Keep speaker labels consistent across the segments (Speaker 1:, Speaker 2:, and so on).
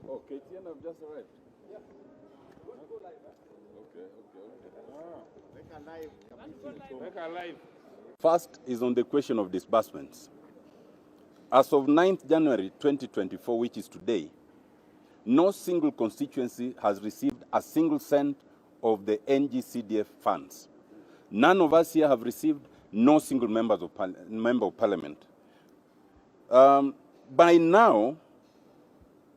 Speaker 1: Okay, Tiana have just arrived. Yeah. Okay. Make a live. First is on the question of disbursements. As of 9th January 2024, which is today, no single constituency has received a single cent of the NGCDF funds. None of us here have received no single member of parliament. By now,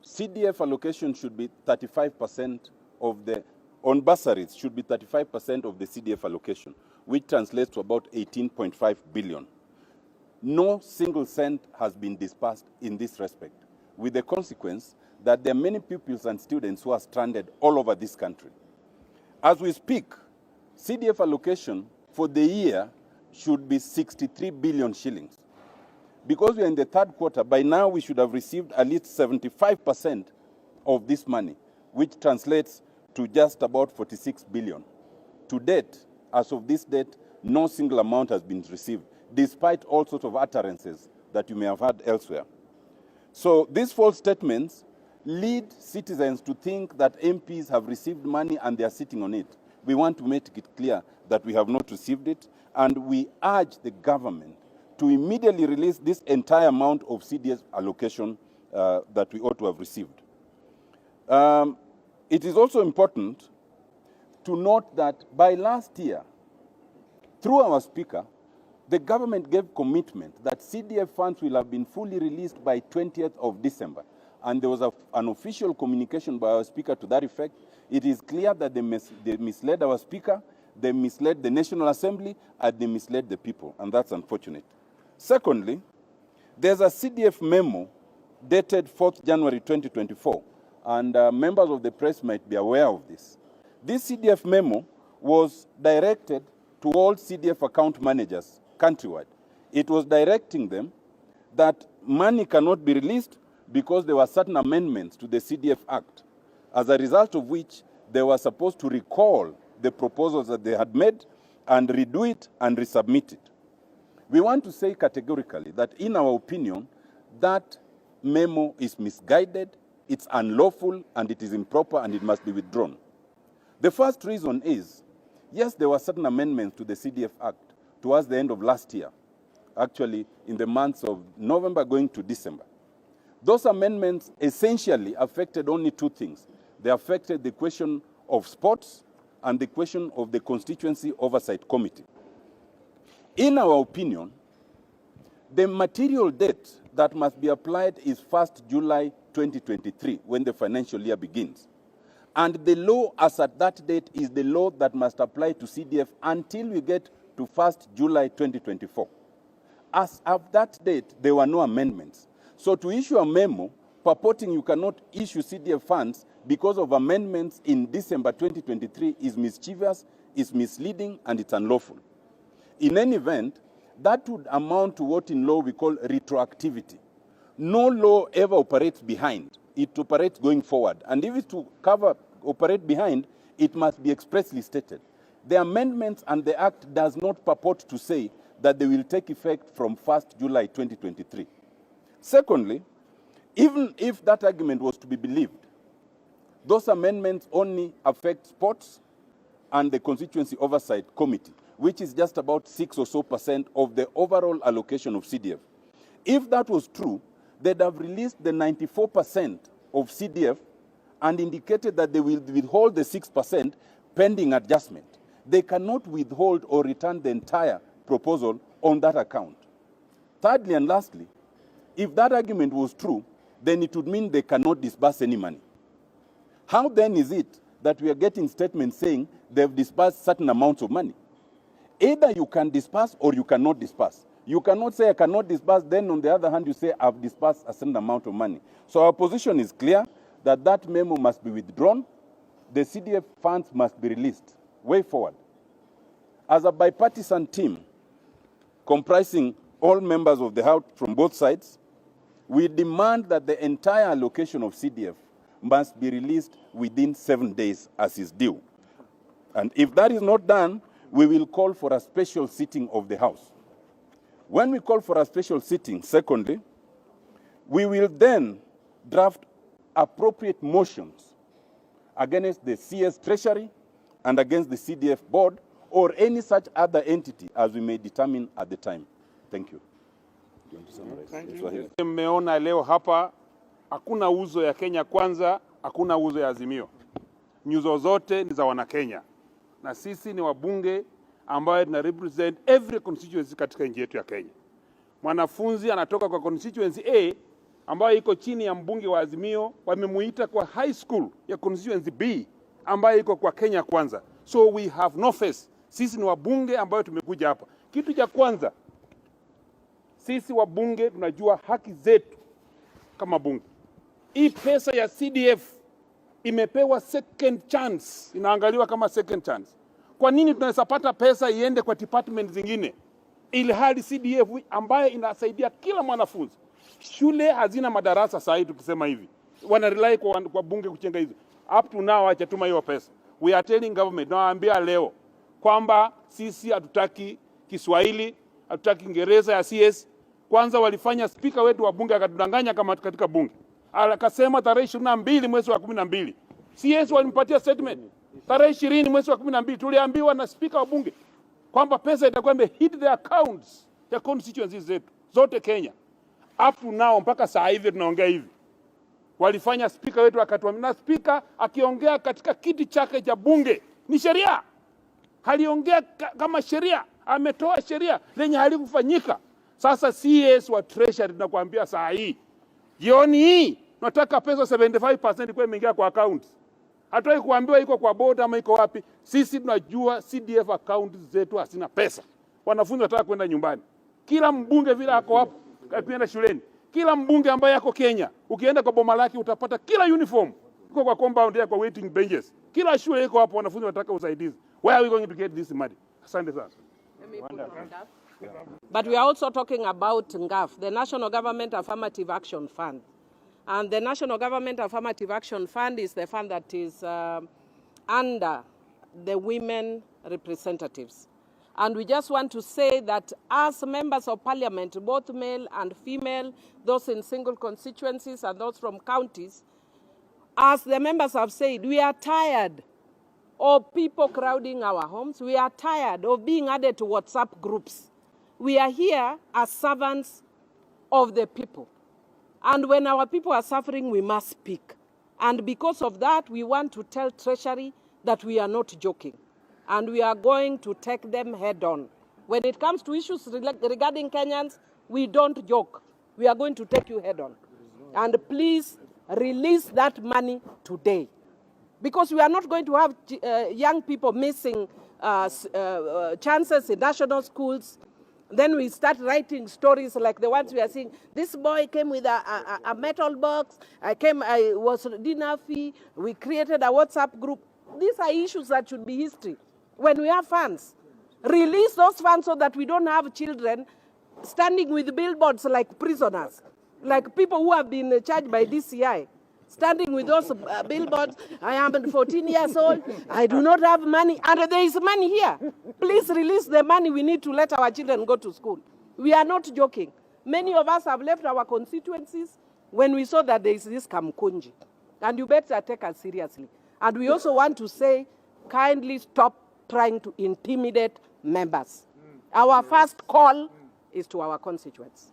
Speaker 1: CDF allocation should be 35% of the, on bursaries, should be 35% of the CDF allocation, which translates to about 18.5 billion. No single cent has been disbursed in this respect, with the consequence that there are many pupils and students who are stranded all over this country. As we speak, CDF allocation for the year should be 63 billion shillings. Because we are in the third quarter, by now we should have received at least 75% of this money, which translates to just about 46 billion. To date, as of this date, no single amount has been received, despite all sorts of utterances that you may have heard elsewhere. So these false statements lead citizens to think that MPs have received money and they are sitting on it. We want to make it clear that we have not received it, and we urge the government to immediately release this entire amount of CDF allocation that we ought to have received. It is also important to note that by last year, through our speaker, the government gave commitment that CDF funds will have been fully released by 20th of December. And there was an official communication by our speaker to that effect. It is clear that they misled our speaker, they misled the National Assembly, and they misled the people, and that's unfortunate. Secondly, there's a CDF memo dated 4th January 2024, and members of the press might be aware of this. This CDF memo was directed to all CDF account managers countrywide. It was directing them that money cannot be released because there were certain amendments to the CDF Act, as a result of which they were supposed to recall the proposals that they had made and redo it and resubmit it. We want to say categorically that, in our opinion, that memo is misguided, it's unlawful, and it is improper, and it must be withdrawn. The first reason is, yes, there were certain amendments to the CDF Act towards the end of last year, actually in the months of November going to December. Those amendments essentially affected only two things. They affected the question of sports and the question of the Constituency Oversight Committee. In our opinion, the material date that must be applied is 1st July 2023, when the financial year begins. And the law as at that date is the law that must apply to CDF until we get to 1st July 2024. As of that date, there were no amendments. So to issue a memo purporting you cannot issue CDF funds because of amendments in December 2023 is mischievous, is misleading, and it's unlawful. In any event, that would amount to what in law we call retroactivity. No law ever operates behind. It operates going forward. And if it's to operate behind, it must be expressly stated. The amendments and the Act does not purport to say that they will take effect from 1st July 2023. Secondly, even if that argument was to be believed, those amendments only affect sports and the Constituency Oversight Committee, which is just about 6% or so of the overall allocation of CDF. If that was true, they'd have released the 94% of CDF and indicated that they will withhold the 6% pending adjustment. They cannot withhold or return the entire proposal on that account. Thirdly and lastly, if that argument was true, then it would mean they cannot disburse any money. How then is it that we are getting statements saying they've disbursed certain amounts of money? Either you can disburse or you cannot disburse. You cannot say I cannot disburse, then on the other hand you say I've disbursed a certain amount of money. So our position is clear that that memo must be withdrawn. The CDF funds must be released. Way forward. As a bipartisan team comprising all members of the House from both sides, we demand that the entire allocation of CDF must be released within 7 days as is due. And if that is not done, we will call for a special sitting of the House. When we call for a special sitting, secondly, We will then draft appropriate motions against the CS Treasury and against the CDF board or any such other entity as we may determine at the time. Thank you.
Speaker 2: Mmeona leo hapa hakuna uzo ya Kenya Kwanza, hakuna uzo ya Azimio. Nyuzo zote ni za Wanakenya. Na sisi ni wabunge ambao tuna represent every constituency katika nchi yetu ya Kenya. Mwanafunzi anatoka kwa constituency A ambayo iko chini ya mbunge wa Azimio, wamemuita kwa high school ya constituency B ambayo iko kwa Kenya Kwanza. So we have no face. Sisi ni wabunge ambao tumekuja hapa. Kitu cha kwanza, sisi wabunge tunajua haki zetu kama bunge. Hii pesa ya CDF imepewa second chance, inaangaliwa kama second chance. Kwa nini tunaweza pata pesa iende kwa department zingine ili hali CDF ambayo inasaidia kila mwanafunzi? Shule hazina madarasa sasa hivi tukisema hivi. Wana rely kwa bunge kuchenga hizo. Up to now hajatuma hiyo pesa. We are telling government, nawaambia leo kwamba sisi hatutaki Kiswahili, hatutaki Kiingereza ya CS. Kwanza walifanya speaker wetu wa bunge akatudanganya kama katika bunge. Akasema tarehe 22 mwezi wa 12. CS walimpatia statement. Tarehe 20 mwezi wa 12 tuliambiwa na speaker wa bunge kwamba pesa itakuwa hit the accounts ya constituencies zetu zote Kenya. Up to now mpaka saa hivi tunaongea hivi. Walifanya speaker wetu akatuambia, na speaker akiongea katika kiti chake cha bunge ni sheria. Haliongea kama sheria, ametoa sheria lenye halikufanyika. Sasa CS wa Treasury tunakuambia saa hii, jioni hii tunataka pesa 75% kwa imeingia kwa account. Hatoi kuambiwa iko kwa board ama iko wapi. Sisi tunajua CDF account zetu hasina pesa. Wanafunzi wataka kwenda nyumbani. Kila mbunge vile ako hapo akienda shuleni. Kila mbunge ambaye yako Kenya, ukienda kwa boma lake utapata kila uniform. Uko kwa compound ya kwa waiting benches. Kila shule iko hapo, wanafunzi wanataka usaidizi. Where are we going to get this money? Asante sana.
Speaker 3: But we are also talking about NGAF, the National Government Affirmative Action Fund. And the National Government Affirmative Action Fund is the fund that is under the women representatives. And we just want to say that as members of parliament, both male and female, those in single constituencies and those from counties, as the members have said, we are tired of people crowding our homes. We are tired of being added to WhatsApp groups. We are here as servants of the people. And when our people are suffering, we must speak. And because of that, we want to tell Treasury that we are not joking. And we are going to take them head on. When it comes to issues regarding Kenyans, we don't joke. We are going to take you head on. And please release that money today. Because we are not going to have young people missing chances in national schools. Then we start writing stories like the ones we are seeing. This boy came with a metal box. I was dinner fee. We created a WhatsApp group. These are issues that should be history. When we have funds, release those funds so that we don't have children standing with billboards like prisoners, like people who have been charged by DCI, standing with those billboards. I am 14 years old. I do not have money. And there is money here. Please release the money. We need to let our children go to school. We are not joking. Many of us have left our constituencies when we saw that there is this kamkunji. And you better take us seriously. And we also want to say, kindly stop trying to intimidate members. Our first call is to our constituents.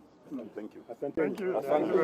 Speaker 1: Thank you.
Speaker 2: Thank you.